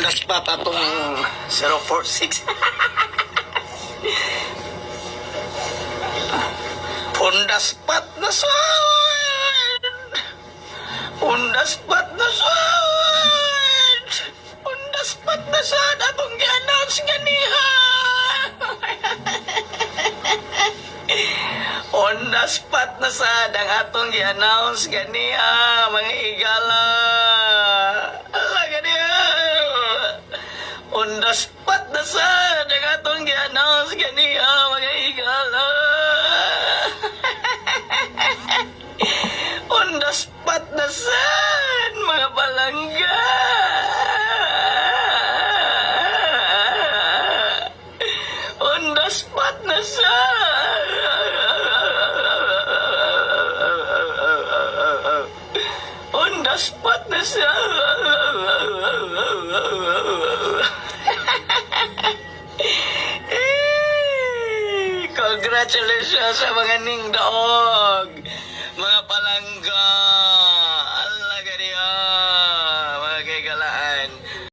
undas pa tatong 046. Undas pat na sawad. Undas pat na sawad. Undas pat na sawad atong gi-announce ganiha. Undas pat na sad ang atong gi-announce ganiha, mga higala. Ala ganiha. Undas pat na sad ang atong gi-announce ganiha, mga higala. Undas pat na sad, mga palangga. Undas pat na sad. Undas pat na sad. Congratulations sa mga ningdaog, mga palangga.